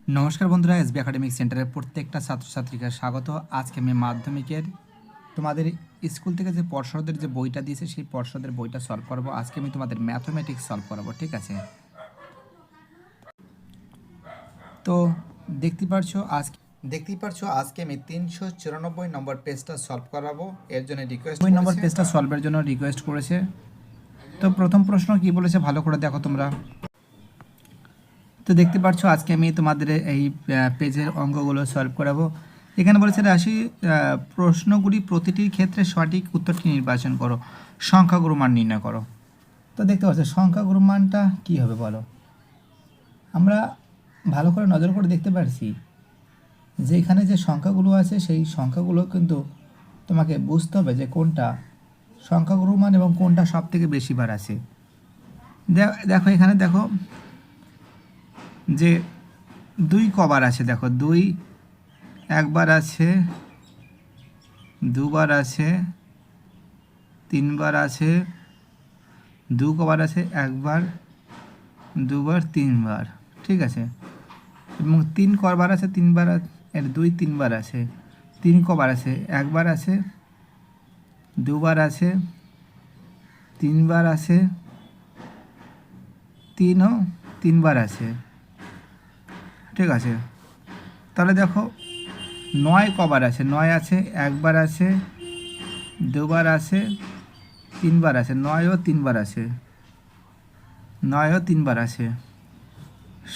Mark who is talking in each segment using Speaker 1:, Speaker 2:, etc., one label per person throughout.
Speaker 1: নমস্কার বন্ধুরা, SB academic সেন্টারের প্রত্যেকটা ছাত্রছাত্রীকে স্বাগত। আজকে আমি মাধ্যমিকের তোমাদের স্কুল থেকে যে পর্ষদের যে বইটা দিয়েছে সেই পর্ষদের বইটা সলভ করবো। আজকে আমি তোমাদের ম্যাথমেটিক্স সলভ করাবো, ঠিক আছে? তো দেখতেই পারছো আজকে আমি 394 নম্বর পেজটা সলভ করাবো। এর জন্য রিকোয়েস্ট নম্বর পেজটা সলভের জন্য রিকোয়েস্ট করেছে। তো প্রথম প্রশ্ন কি বলেছে ভালো করে দেখো তোমরা। তো দেখতে পাচ্ছ আজকে আমি তোমাদের এই পেজের অঙ্কগুলো সলভ করাবো। এখানে বলেছে রাশি প্রশ্নগুলি প্রতিটির ক্ষেত্রে সঠিক উত্তরটি নির্বাচন করো, সংখ্যাগুরু মান নির্ণয় করো। তো দেখতে পাচ্ছ সংখ্যাগুরু মানটা কী হবে বলো। আমরা ভালো করে নজর করে দেখতে পারছি যে এখানে যে সংখ্যাগুলো আছে সেই সংখ্যাগুলো কিন্তু তোমাকে বুঝতে হবে যে কোনটা সংখ্যাগুরু মান এবং কোনটা সব থেকে বেশি বার আছে। দেখো এখানে দেখো যে 2 কবার আছে, দেখো 2 একবার আছে, দুবার আছে, 3বার আছে, 2 কবার আছে, একবার, দুবার, 3বার, ঠিক আছে। এবং 3 কবার আছে, 3বার, এর 2 3বার আছে, 3 কবার আছে, একবার আছে, দুবার আছে, 3বার আছে, 3ও 3বার আছে, ঠিক আছে। তাহলে দেখো 9 কবার আছে, 9 আছে, একবার আছে, দুবার আছে, 3বার আছে, 9ও 3বার আছে, 9ও 3বার আছে।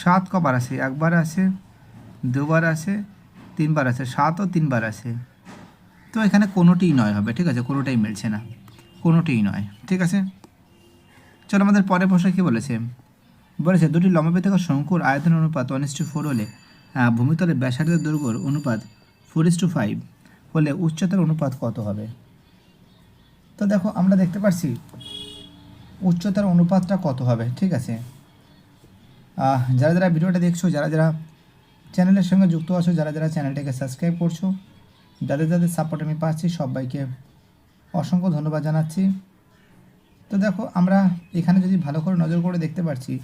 Speaker 1: 7 কবার আছে, একবার আছে, দুবার আছে, 3বার আছে, 7ও 3বার আছে। তো এখানে কোনোটিই নয় হবে, ঠিক আছে, কোনোটাই মিলছে না, কোনোটিই নয়, ঠিক আছে। চলো আমাদের পরের প্রশ্ন কী বলেছে। বলেছে দুটি লম্ববৃত্তাকার শঙ্কুর আয়তন অনুপাত 1:4 হলে ভূমিতলের ব্যাসার্ধের দৈর্ঘ্যের অনুপাত 4:5 হলে উচ্চতার অনুপাত কত হবে। তো দেখো আমরা দেখতে পাচ্ছি উচ্চতার অনুপাতটা কত হবে, ঠিক আছে। যারা যারা ভিডিওটা দেখছো, যারা যারা চ্যানেলের সঙ্গে যুক্ত আছো, যারা যারা চ্যানেলটাকে সাবস্ক্রাইব করছো, যাদের যাদের সাপোর্ট আমি পাচ্ছি সবাইকে অসংখ্য ধন্যবাদ জানাচ্ছি। তো দেখো আমরা এখানে যদি ভালো করে নজর করে দেখতে পাচ্ছি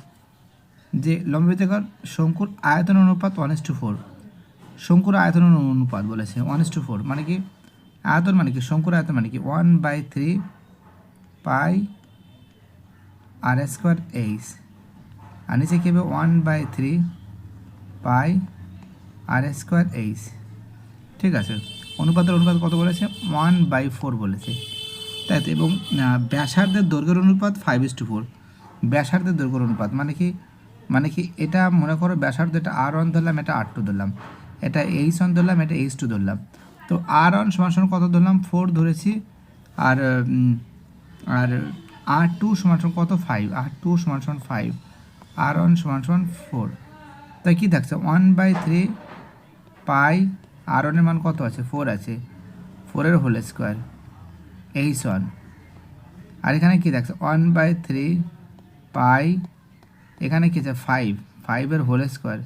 Speaker 1: যে লম্ববৃত্তাকার শঙ্কুর আয়তন অনুপাত 1:4, শঙ্কুর আয়তন অনুপাত বলেছে 1:4, মানে কি আয়তন মানে কি, শঙ্কুর আয়তন মানে কি 1/3 পাই r²h, আর নিচে কী হবে 1/3 পাই r²h, ঠিক আছে। অনুপাতের অনুপাত কত বলেছে 1/4 বলেছে, তাই তো। এবং ব্যাসার্ধের দৈর্ঘ্যের অনুপাত 5:4, ব্যাসার্ধের দৈর্ঘ্যের অনুপাত মানে কি এটা মনে করো ব্যাসার্ধ, এটা r1 ধরলাম, এটা r2 ধরলাম, এটা h1 ধরলাম, এটা h2 ধরলাম। তো r1 সমান কত ধরলাম 4 ধরেছি, আর আর r2 সমান কত 5, r2 সমান 5, r1 সমান 4। তাই কী থাকছে 1/3 পাই, r1 এর মান কত আছে 4 আছে, 4 হোল স্কোয়ার h1, আর এখানে কী থাকছে 1/3 পাই, এখানে কী আছে 5 এর হোল স্কোয়ার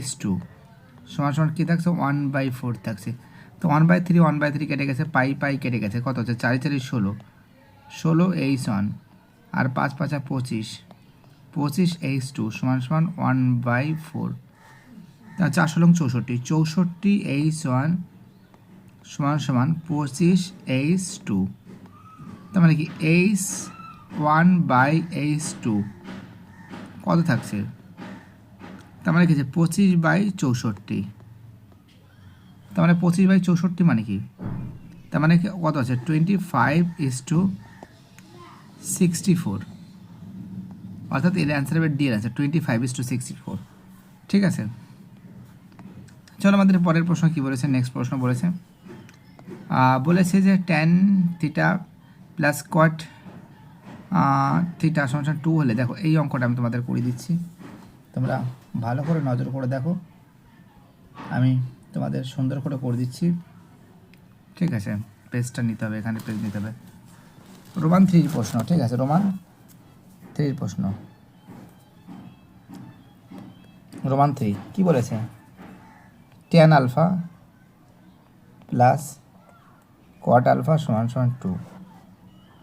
Speaker 1: h2 সমান কী থাকছে 1/4 থাকছে। তো 1/3 কেটে গেছে, পাই কেটে গেছে, কত হচ্ছে 4 4 16 h1, আর 5 5 25 h2 সমান 1/4। 4 × 64 h1 সমান 25 h2, তার মানে কি h1/h2 কত থাকছে, তার মানে কি 25/64, তার মানে 25/64 মানে কি, তার মানে কি কত আছে 25:64, অর্থাৎ এর অ্যান্সার হবে ডি এর অ্যান্সার 25:64, ঠিক আছে। চলো আমাদের পরের প্রশ্ন কি বলেছে। নেক্সট প্রশ্ন বলেছে যে tan theta plus cot theta সমান 2 হলে, দেখো এই অঙ্কটা আমি তোমাদের করে দিচ্ছি, তোমরা ভালো করে নজর করে দেখো, আমি তোমাদের সুন্দর করে দিচ্ছি, ঠিক আছে। পেজটা নিতে হবে, এখানে পেজ নিতে হবে। রোমান 3 প্রশ্ন, ঠিক আছে, রোমান 3 প্রশ্ন। রোমান 3 কি বলেছে, tan alpha plus cot alpha সমান 2।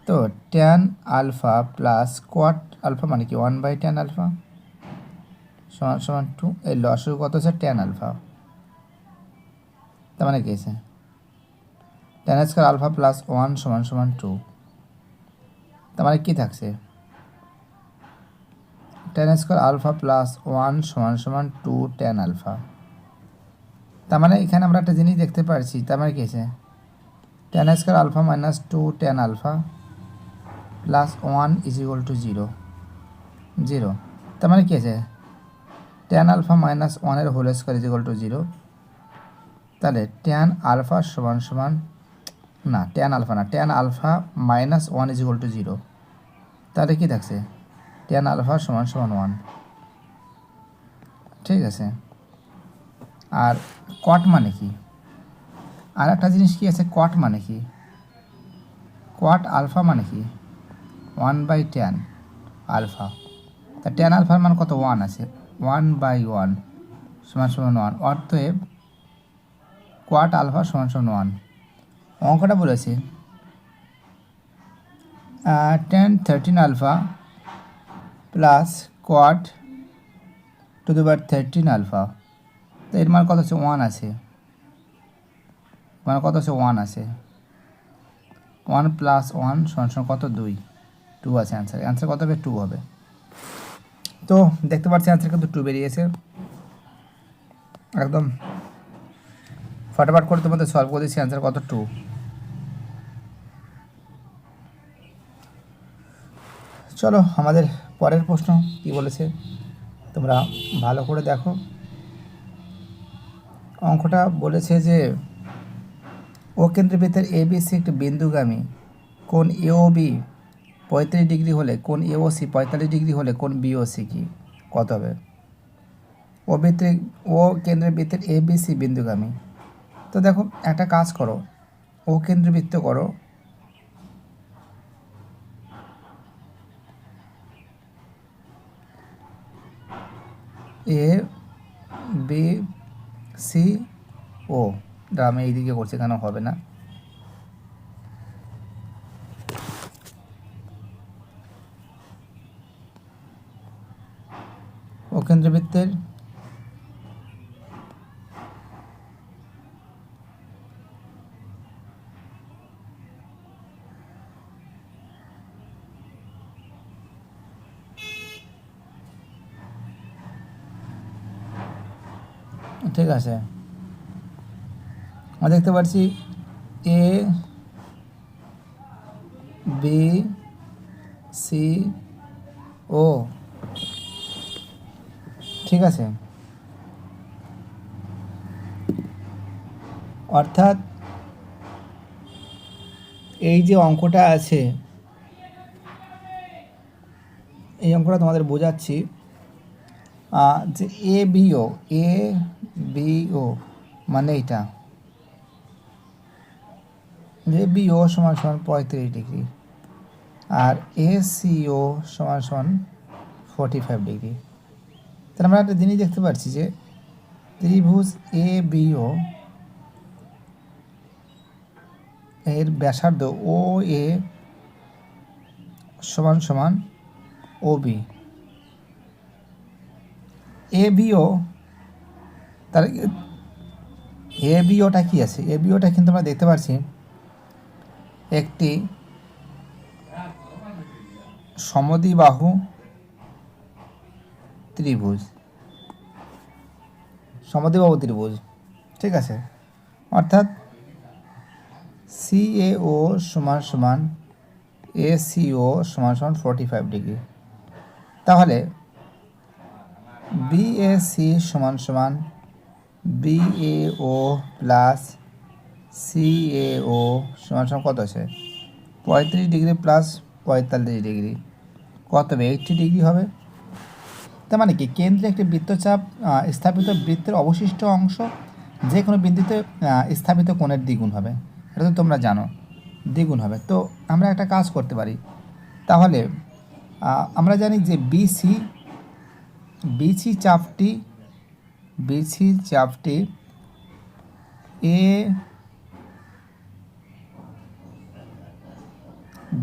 Speaker 1: তো tan alpha plus cot alpha মানে কি 1/tan আলফা সমান সমান 2, এই লসাগু কত হচ্ছে tan আলফা। তার মানে কি আছে tan স্কয়ার আলফা প্লাস 1 সমান সমান 2। তার মানে কি থাকছে tan স্কয়ার আলফা প্লাস 1 সমান সমান 2 tan আলফা। তার মানে এখানে আমরা একটা জিনিস দেখতে পাচ্ছি, তার মানে কি আছে tan square alpha minus 2 tan alpha plus 1 is equal to 0 0। তার মানে কি আছে tan আলফা মাইনাস 1 এর whole square is equal to 0। তাহলে tan আলফা সমান সমান না tan আলফা না tan alpha minus 1 is equal to 0। তাহলে কি থাকছে tan আলফা সমান সমান 1। ঠিক আছে। আর কট মানে কি, আর একটা জিনিস কি আছে কট মানে কি, কট আলফা মানে কি 1/tan আলফা। তা tan আলফার মান কত 1 আছে, 1/1 সমান সমান 1। অতএব কোয়াট আলফা সমান সমান 1। অঙ্কটা বলেছে tan 13 alpha plus cot to the power 13 alpha. তো এর মান কত আছে 1 আছে, মানে কত আছে 1 আছে। 1 প্লাস 1 সমান সমান কত 2 2 আছে অ্যান্সার। অ্যান্সার কত হবে 2 হবে। তো দেখতে পাচ্ছি অ্যান্সার কিন্তু 2 বেরিয়েছে। একদম ফটাফট করে তোমাদের সলভ করে দিচ্ছি। অ্যান্সার কত 2। চলো আমাদের পরের প্রশ্ন কি বলেছে তোমরা ভালো করে দেখো। অঙ্কটা বলেছে যে ও কেন্দ্রবৃত্তের এবিসি একটি বিন্দুগামী, কোণ এওবি 35 ডিগ্রি হলে কোণ এওসি 45 ডিগ্রি হলে কোণ বিওসি কি কত হবে। ও কেন্দ্রের বৃত্তের এবিসি বিন্দুগামী। তো দেখো একটা কাজ করো, ও কেন্দ্রবৃত্ত করো, এ বি সি ও, আমি এইদিকে করছি কেন হবে না। ও কেন্দ্রবৃত্তের ঠিক আছে, আমরা দেখতে পাচ্ছি এ বি সি ও। ঠিক আছে, অর্থাৎ এই যে অঙ্কটা আছে এই অঙ্কটা তোমাদের বোঝাচ্ছি যে এ বিও মানে এটা এ বিও সমান সমান 35 ডিগ্রি আর এ সিও সমান সমান 45 ডিগ্রি। তাহলে আমরা একটা জিনিস দেখতে পাচ্ছি যে ত্রিভুজ এ বিও এর ব্যাসার্ধ ও এ সমান সমান ও বি। এ বিও তার এ বিওটা কি আছে, এ বিওটা কিন্তু আমরা দেখতে পাচ্ছি একটি সমদ্বিবাহু ত্রিভুজ, সমদ্বিবাহু ত্রিভুজ। ঠিক আছে, অর্থাৎ সিএও সমান সমান এসিও সমান সমান 45 ডিগ্রি। তাহলে বিএসি সমান সমান বিএও প্লাস সিএও সমান সমান কত আছে 35 ডিগ্রি প্লাস 45 ডিগ্রি কত হবে 80 ডিগ্রি হবে। তার মানে কি কেন্দ্রে একটি বৃত্তচাপ স্থাপিত বৃত্তের অবশিষ্ট অংশ যে কোনো বিন্দুতে স্থাপিত কোণের দ্বিগুণ হবে, এটা তো তোমরা জানো দ্বিগুণ হবে। তো আমরা একটা কাজ করতে পারি, তাহলে আমরা জানি যে বিসি চাপটি এ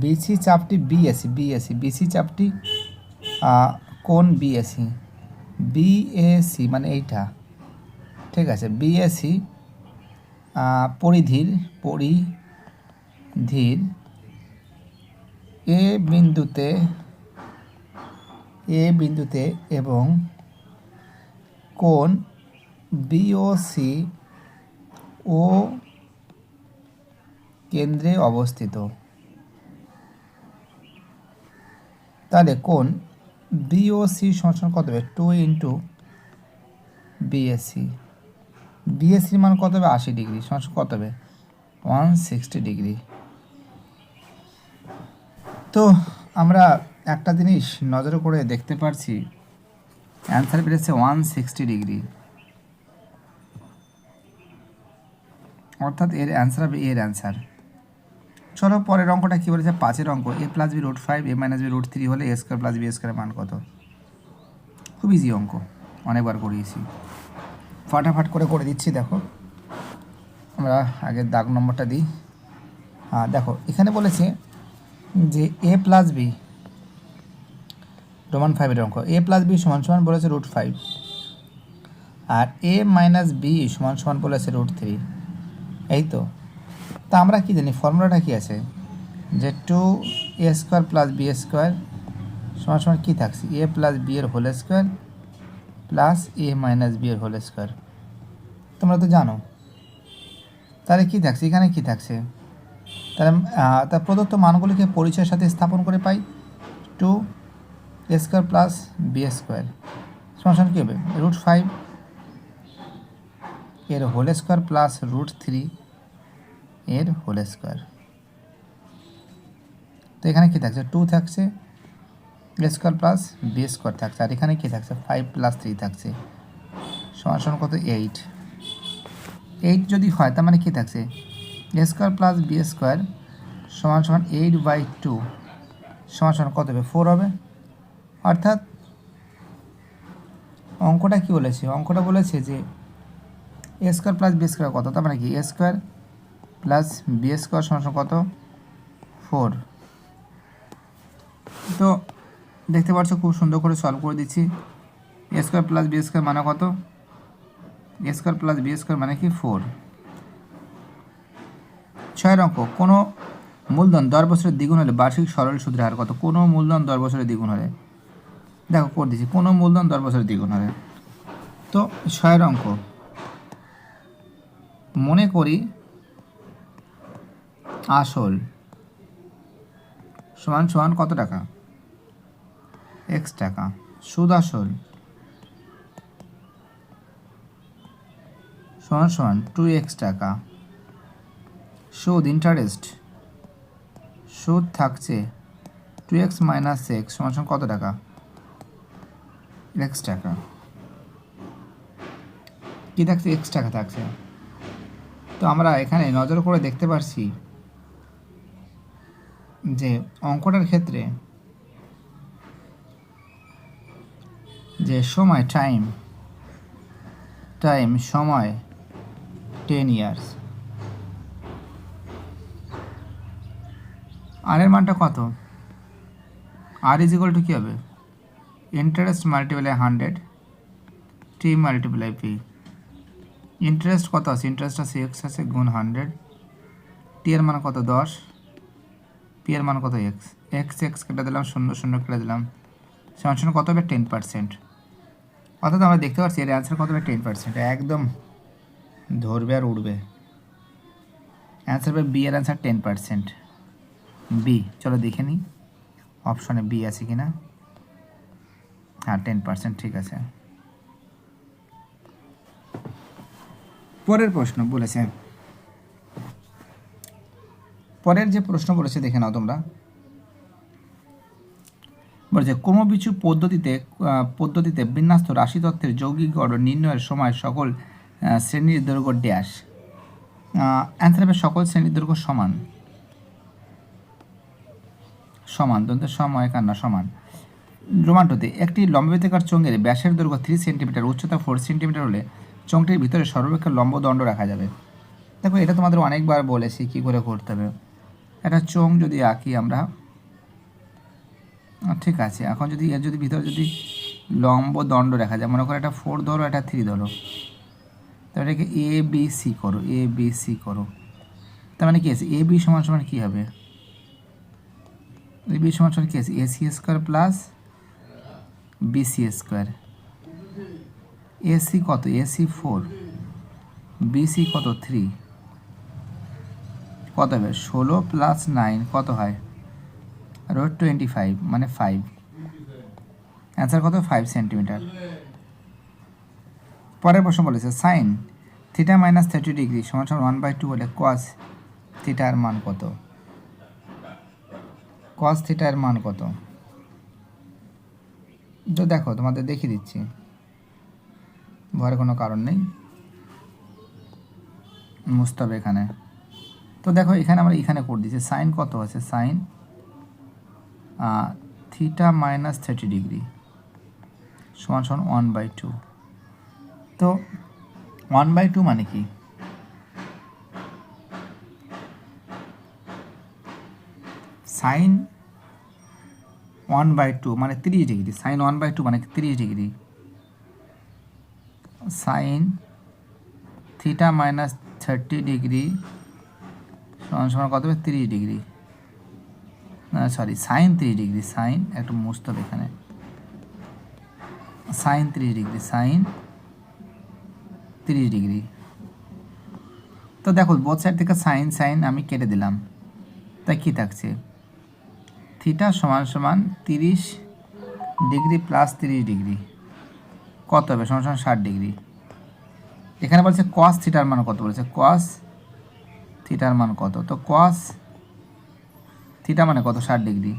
Speaker 1: বিসি চাপটি বিএসি বিসি চাপটি কোণ বিএসি বিএসি মানে এইটা, ঠিক আছে, বিএসি পরিধির এ বিন্দুতে এবং কোণ বিওসি ও কেন্দ্রে অবস্থিত। তাহলে কোণ বিওসি সমান কত হবে? 2 ইন্টু বিএসি। বিএসির মান কত হবে? 80 ডিগ্রি সমান কত হবে? 160 ডিগ্রি। তো আমরা একটা জিনিস নজর করে দেখতে পারছি, অ্যান্সার বেরিয়েছে 160 ডিগ্রি, অর্থাৎ এর অ্যান্সার হবে এর অ্যান্সার। চলো পরের অঙ্কটা কী বলেছে? 5 অঙ্ক। a plus B root 5 a minus B root 3 হলে a স্কোয়ার প্লাস বি স্কোয়ারের মান কত? খুব ইজি অঙ্ক, অনেকবার করিয়েছি, ফাটাফাট করে দিচ্ছি। দেখো আমরা আগের দাগ নম্বরটা দিই। হ্যাঁ দেখো এখানে বলেছে যে a প্লাস বি রোমান 5-এর অঙ্ক, a প্লাস বি সমান সমান বলেছে রুট 5, আর a মাইনাস বি সমান সমান বলেছে রুট 3। এই তো, তা আমরা কি জানি ফর্মুলাটা কি আছে? যে 2a square plus B square সমান সমান কী থাকছে? a প্লাস বি এর whole square plus a minus B এর হোল স্কোয়ার। তোমরা তো জানো। তাহলে কী থাকছে এখানে? কী থাকছে? তাহলে তার প্রদত্ত মানগুলিকে পরিচয়ের সাথে স্থাপন করে পাই 2a square plus B square সমান সমান কী হবে? রুট 5 এর হোল স্কোয়ার প্লাস রুট 3 এর হোল স্কোয়ার। তো এখানে কী থাকছে? 2 থাকছে, a square plus B square থাকছে, আর এখানে কী থাকছে? 5 প্লাস 3 থাকছে সমান সমান কত? 8। 8 যদি হয় তার মানে কী থাকছে? a square plus B square সমান সমান 8/2 সমান সমান কত হবে? 4 হবে। অর্থাৎ অঙ্কটা কী বলেছে? অঙ্কটা বলেছে যে a square plus B square কত? তার মানে কি a square plus B square সমান সমান কত? 4। তো দেখতে পাচ্ছ খুব সুন্দর করে সলভ করে দিচ্ছি। a square plus B square মানে কত? a square plus B square মানে কি? 4। 6 অঙ্ক, কোনো মূলধন 10 বছরের দ্বিগুণ হলে বার্ষিক সরল সুদের হার কত? কোনো মূলধন 10 বছরের দ্বিগুণ হলে, দেখো করে দিচ্ছি, কোনো মূলধন 10 বছরের দ্বিগুণ হলে। তো 6 অঙ্ক, মনে করি আসল সমান সমান কত টাকা? x টাকা। সুদ আসল সমান সমান 2x টাকা। সুদ ইন্টারেস্ট, সুদ থাকছে 2x মাইনাস x সমান সমান কত টাকা? x টাকা। কী থাকছে? x টাকা থাকছে। তো আমরা এখানে নজর করে দেখতে পারছি যে অঙ্কটার ক্ষেত্রে যে সময় টাইম সময় 10 ইয়ার্স, আর এর মানটা কত? আর ইজ ইকুয়াল টু কী হবে? ইন্টারেস্ট মাল্টিপ্লাই 100 টি মাল্টিপ্লাই পি। ইন্টারেস্ট কত আছে? ইন্টারেস্ট আছে x আছে গুণ 100, টি এর মান কত? 10, পি এর মান কত? x কেটে দিলাম, 0 0 কেটে দিলাম, সমান সমান কত হবে? 10%। অর্থাৎ আমরা দেখতে পাচ্ছি এর অ্যান্সার কত হবে? 10%। একদম ধরবে আর উঠবে। অ্যান্সার হবে বি এর অ্যান্সার 10%। বি, চলো দেখে নিই অপশনে বি আছে কি না। হ্যাঁ 10%, ঠিক আছে। পরের প্রশ্ন বলেছে, পরের যে প্রশ্ন বলেছে দেখে নাও তোমরা। বলেছে ক্রমবিচ্ছু পদ্ধতিতে বিন্যস্ত রাশি তত্ত্বের যৌগিক গড় নির্ণয়ের সময় সকল শ্রেণীর দৈর্ঘ্য ড্যাশ। অ্যান্সার হবে সকল শ্রেণীর দৈর্ঘ্য সমান দন্ত সময় কান্না সমান। রোমান্টোতে একটি লম্ববৃত্তাকার চোঙের ব্যাসের দৈর্ঘ্য 3 সেন্টিমিটার, উচ্চতা 4 সেন্টিমিটার হলে চোঙটির ভিতরে সর্বাপেক্ষা লম্ব দণ্ড রাখা যাবে। দেখো এটা তোমাদের অনেকবার বলেছি কী করে করতে হবে। একটা চোঙ যদি আঁকি আমরা, ঠিক আছে, এখন যদি এর যদি ভিতরে যদি লম্ব দণ্ড রেখা যায়, মনে করো এটা 4 ধরো, এটা 3 ধরো, তো এটাকে এ বি সি করো, এ বি সি করো। তার মানে কি আছে, এ বি সমান সমান কী হবে, এ বি সমান সমান কী আছে, AC square plus BC square. AC কত, এসি 4, বিসি কত 3, কত হবে 16 প্লাস 9 কত হয় রুট 25 মানে 5। অ্যান্সার কত 5 সেন্টিমিটার। পরের প্রশ্ন বলেছে সাইন থিটা মাইনাস 30 ডিগ্রি সমান সমান 1/2 হলে কস থিটার মান কত, কস থিটার মান কত। তো দেখো তোমাদের দেখিয়ে দিচ্ছি, ভয়ের কোনো কারণ নেই, মুছতে হবে এখানে। তো দেখো এখানে আমরা এখানে করে দিচ্ছি, সাইন কত আছে, সাইন থিটা মাইনাস 30 ডিগ্রি সমান সমান 1/2। তো 1/2 মানে কি, সাইন 1/2 মানে 30 ডিগ্রি, সাইন 1/2 মানে 30 degree, sine theta minus 30 degree সমান সমান কত হবে 30 degree, sorry sine 30 degree, sine একটু মুছতে হবে এখানে, সাইন 30 ডিগ্রি, সাইন 30 ডিগ্রি। তো দেখো বোথ সাইড থেকে সাইন সাইন আমি কেটে দিলাম, তাই কী থাকছে, থিটা সমান সমান 30 ডিগ্রি প্লাস 30 ডিগ্রি কত হবে সমান সমান 60 ডিগ্রি। এখানে বলছে কস থিটার মান কত, বলেছে কস থিটার মান কত, তো কস থিটা মানে কত 60 ডিগ্রি,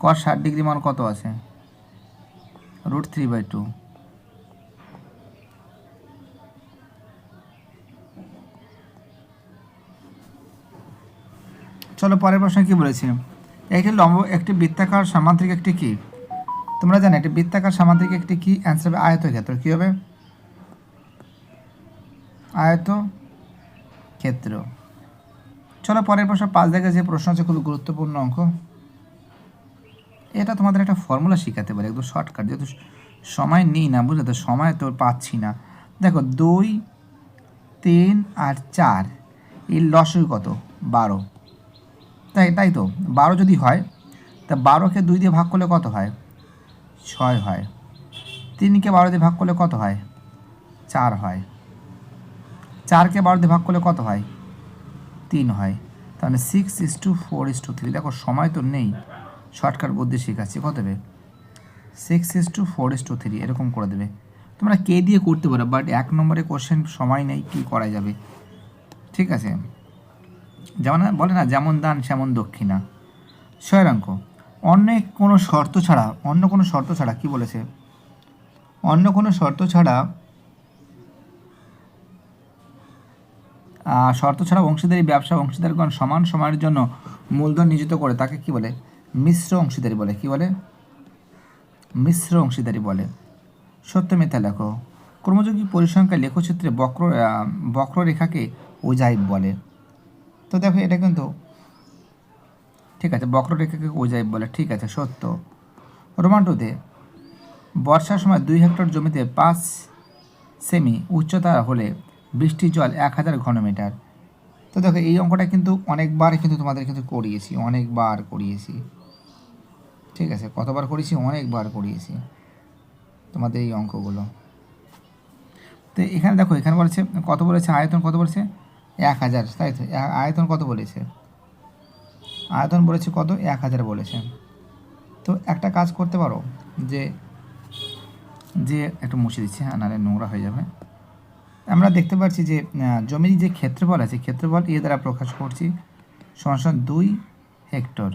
Speaker 1: কস 60 ডিগ্রি মান কত আছে রুট 3/2। চলো পরের প্রশ্ন কি বলেছি, একটি লম্ব একটি বৃত্তাকার সামান্তরিক একটি কি, তোমরা জানো একটি বৃত্তাকার সামান্তরিক একটি কি, অ্যান্সার হবে আয়তক্ষেত্র। কী হবে, আয়তক্ষেত্র। চলো পরের প্রশ্ন 5 দেখে যে প্রশ্ন আছে খুব গুরুত্বপূর্ণ অঙ্ক, এটা তোমাদের একটা ফর্মুলা শেখাতে পারে একদম শর্টকাট, যেহেতু সময় নেই না বুঝলে, তো সময় তো পাচ্ছি না। দেখো 2, 3 আর 4 এর লসই কত 12, তাই তো 12 যদি হয় তা 12কে 2 দিয়ে ভাগ করলে কত হয় 6 হয়, 3কে 12 দিয়ে ভাগ করলে কত হয় 4 হয়, 4কে 12 দিয়ে ভাগ করলে কত হয় 3 হয়, তাহলে 6:4:3। দেখো সময় তো নেই, শর্টকাট বুদ্ধি শেখাচ্ছি, কত দেবে 6:4:3 এরকম করে দেবে। তোমরা কে দিয়ে করতে পারো, বাট 1 নম্বরে কোশ্চেন সময় নেই, কি করা যাবে, ঠিক আছে। যেমন বলে না যেমন দান সেমন দক্ষিণা। 6 অঙ্ক, অন্য কোনো শর্ত ছাড়া কি বলেছে, অন্য কোনো শর্ত ছাড়া অংশীদারি ব্যবসা অংশীদারগণ সমান সময়ের জন্য মূলধন নিয়োজিত করে তাকে কি বলে, মিশ্র অংশীদারি বলে। কি বলে, মিশ্র অংশীদারি বলে। সত্য মিথ্যা লেখো। ক্রমযোগী পরিসংখ্যায় লেখচিত্রে বক্ররেখাকে ওজাইভ বলে। তো দেখো এটা কিন্তু ঠিক আছে, বক্ররেখাকে ওজাইভ বলে, ঠিক আছে সত্য। রোমান 2-তে বর্ষার সময় 2 হেক্টর জমিতে 5 সেমি উচ্চতা হলে বৃষ্টির জল 1000 ঘনমিটার। তো দেখো এই অঙ্কটা কিন্তু অনেকবার কিন্তু তোমাদের কিন্তু অনেকবার করিয়েছি, ঠিক আছে, কতবার করেছি, অনেকবার করিয়েছি তোমাদের এই অঙ্কগুলো। তো এখানে দেখো এখানে বলেছে কত বলেছে, আয়তন কত বলেছে 1000, তাই তো আয়তন কত বলেছে, আয়তন বলেছে কত 1000 বলেছে। তো একটা কাজ করতে পারো, যে একটু মুছে দিচ্ছি, হ্যাঁ নাহলে নোংরা হয়ে যাবে। আমরা দেখতে পাচ্ছি যে জমির যে ক্ষেত্রফল আছে, ক্ষেত্রফল এ দ্বারা প্রকাশ করছি সমান 2 হেক্টর।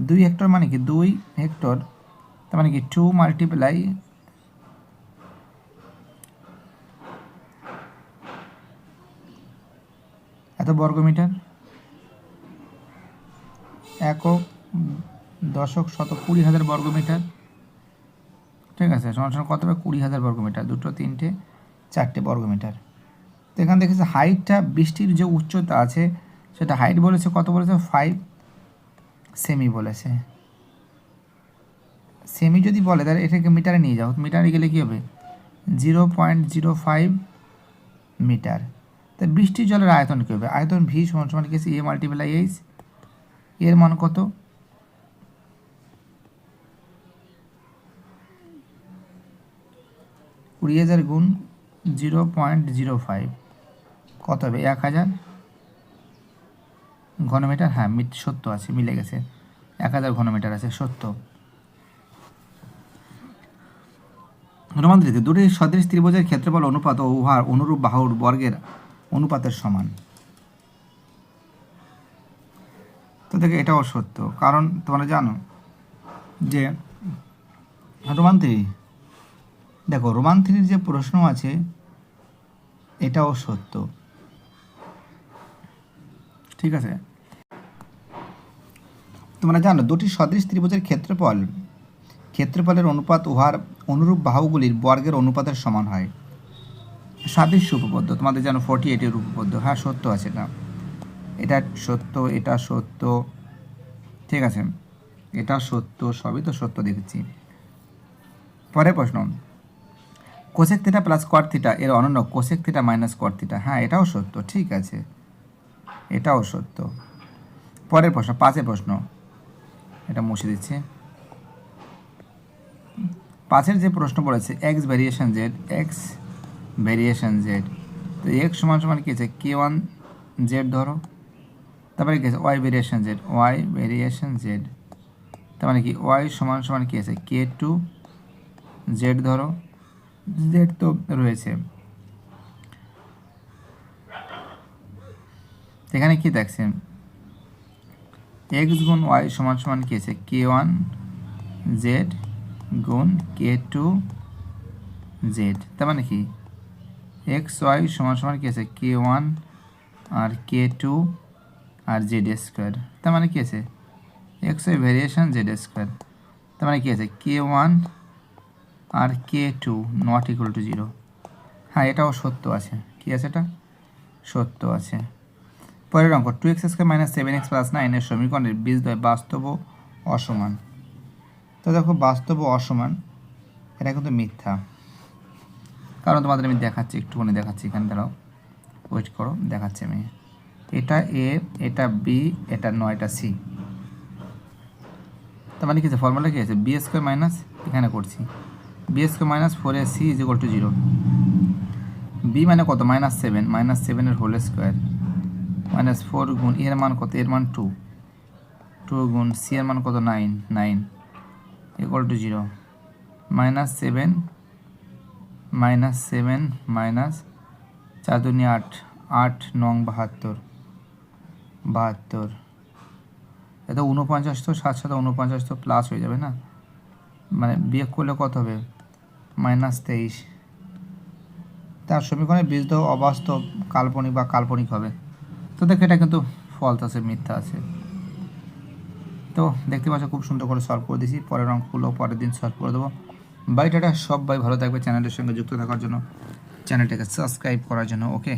Speaker 1: 2 হেক্টর মানে কি 2 হেক্টর, তার মানে কি 2 মাল্টিপ্লাই এত বর্গমিটার, একক দশক শত 20,000 বর্গমিটার, ঠিক আছে, সমান কত হবে 20,000 বর্গমিটার, 2, 3, 4 বর্গমিটার। তো এখানে দেখেছি হাইটটা বৃষ্টির যে উচ্চতা আছে সেটা হাইট বলেছে কত বলেছে 5 সেমি বলেছে, সেমি যদি বলে তাহলে এটাকে মিটারে নিয়ে যাও, মিটারে গেলে কী হবে 0.05 মিটার। তা বৃষ্টির জলের আয়তন কী হবে, আয়তন ভি সমান সমান কি আছে এ মাল্টিপ্লাই এইচ, এর মান কত 20,000 গুণ 0.05 কত হবে 1000 ঘনমিটার। হ্যাঁ সত্য আছে, মিলে গেছে, 1000 ঘনমিটার আছে, সত্য। রূপান্তরিত দুটি সদৃশ ত্রিভুজের ক্ষেত্রফল অনুপাত ও উহার অনুরূপ বাহুর বর্গের অনুপাতের সমান। তো দেখো এটাও সত্য, কারণ তোমরা জানো যে রোমান 3, দেখো রোমান 3 যে প্রশ্ন আছে এটাও সত্য, ঠিক আছে। তোমরা জানো দুটি সদৃশ ত্রিভুজের ক্ষেত্রফলের অনুপাত উহার অনুরূপ বাহুগুলির বর্গের অনুপাতের সমান হয়। সাদৃশ্য উপপাদ্য তোমাদের জানো 48 উপপাদ্য। হ্যাঁ সত্য আছে, এটা সত্য, এটা সত্য, ঠিক আছে, এটা সত্য, সবই তো সত্য দেখেছি। পরের প্রশ্ন, cosec theta plus cot theta এর অনন্য কোসেক থিটা মাইনাস কট থিটা। হ্যাঁ এটাও সত্য, ঠিক আছে, এটাও সত্য। পরের প্রশ্ন 5 প্রশ্ন, এটা মুছে দিচ্ছি। 5 যে প্রশ্ন বলেছে x variation Z, x variation Z, তো এক্স সমান সমান কী আছে k1 জেড ধরো, তারপরে কী আছে Y variation Z, Y variation Z, তার মানে কি ওয়াই সমান সমান কী আছে k2 জেড ধরো, জেড তো রয়েছে। এখানে কি দেখছেন এক্স গুণ ওয়াই সমান সমান কী আছে k1 জেড গুণ k2 জেড, তার মানে কি এক্স ওয়াই সমান সমান কী আছে k1 আর k2 আর জেড স্কোয়ার, তার মানে কি আছে X Y variation Z square, তার মানে কি আছে k1 R k2 not equal to 0। হ্যাঁ এটাও সত্য আছে, কি আছে এটা সত্য আছে। পরের অঙ্ক 2x² - 7x + 9 এর সমীকরণের বীজদ্বয় বাস্তব ও অসমান। তো দেখো বাস্তব ও অসমান এটা কিন্তু মিথ্যা, কারণ তোমাদের আমি দেখাচ্ছি, একটুখানি দেখাচ্ছি, এখানে দাঁড়াও, ওয়েট করো, দেখাচ্ছি আমি। এটা এ, এটা বি, এটা 9, এটা সি, তার মানে কি আছে ফর্মুলা কি আছে b² মাইনাস, এখানে করছি b² মাইনাস 4ac = 0। বি মানে কত -7, -7 এর হোল স্কোয়ার, -4 গুণ এর মান কত, এর মান 2, 2 গুণ সি এর মান কত 9, 9 = 0, -7 -7 মাইনাস 4 দুনি 8, 8 9 72, 72, এটা 49, তো 7 7 49 তো প্লাস হয়ে যাবে না, মানে বিয়োগ করলে কত হবে -23। তার সমীকরণের বীজদ্বয় অবাস্তব, কাল্পনিক বা কাল্পনিক হবে। তো দেখো এটা কিন্তু ফলস আছে, মিথ্যা আছে। তো দেখতে পাচ্ছ খুব সুন্দর করে সলভ করে দিয়েছি, পরের অঙ্কগুলো পরের দিন সলভ করে দেবো। বাই টাটা, সবাই ভালো থাকবে, চ্যানেলের সঙ্গে যুক্ত থাকার জন্য, চ্যানেলটাকে সাবস্ক্রাইব করার জন্য, ওকে।